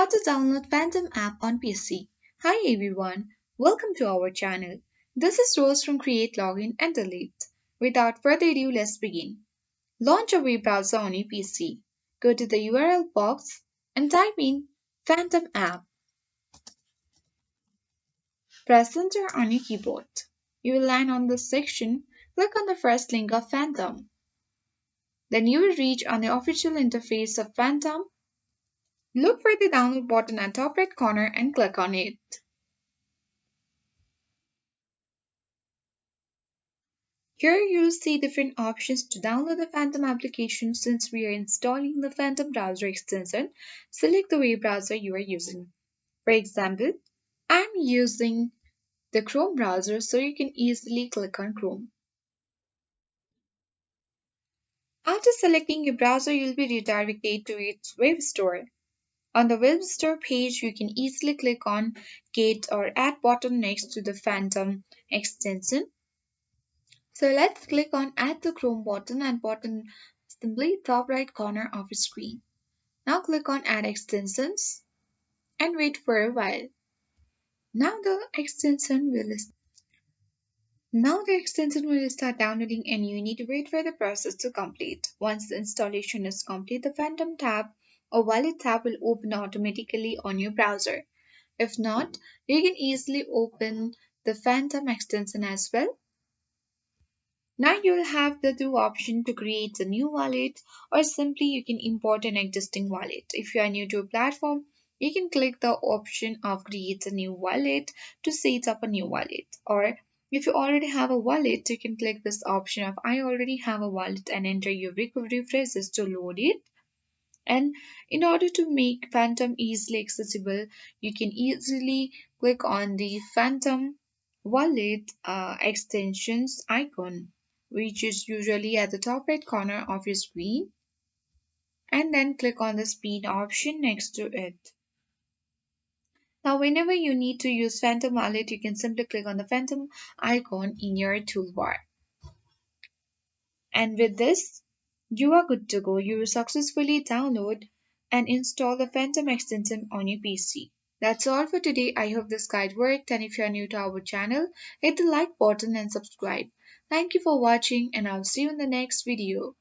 How to download Phantom app on PC. Hi everyone, welcome to our channel. This is Rose from Create Login and Delete. Without further ado, let's begin. Launch a web browser on your PC. Go to the URL box and type in Phantom app. Press enter on your keyboard. You will land on this section. Click on the first link of Phantom. Then you will reach on the official interface of Phantom. Look for the download button at top right corner and click on it. Here you'll see different options to download the Phantom application. Since we are installing the Phantom browser extension, select the web browser you are using. For example, I'm using the Chrome browser, so you can easily click on Chrome. After selecting your browser, you'll be redirected to its web store. On the web store page, you can easily click on Get or Add button next to the Phantom extension. So let's click on Add the Chrome button and button simply top right corner of the screen. Now click on Add Extensions and wait for a while. Now the extension will start downloading and you need to wait for the process to complete. Once the installation is complete, the Phantom tab or Wallet tab will open automatically on your browser. If not, you can easily open the Phantom extension as well. Now you will have the two options to create a new wallet or simply you can import an existing wallet. If you are new to a platform, you can click the option of create a new wallet to set up a new wallet. Or if you already have a wallet, you can click this option of I already have a wallet and enter your recovery phrases to load it. And in order to make Phantom easily accessible, you can easily click on the Phantom wallet extensions icon, which is usually at the top right corner of your screen, and then click on the speed option next to it. Now, whenever you need to use Phantom wallet, you can simply click on the Phantom icon in your toolbar. And with this, you are good to go. You will successfully download and install the Phantom extension on your PC. That's all for today. I hope this guide worked, and if you are new to our channel, hit the like button and subscribe. Thank you for watching, and I'll see you in the next video.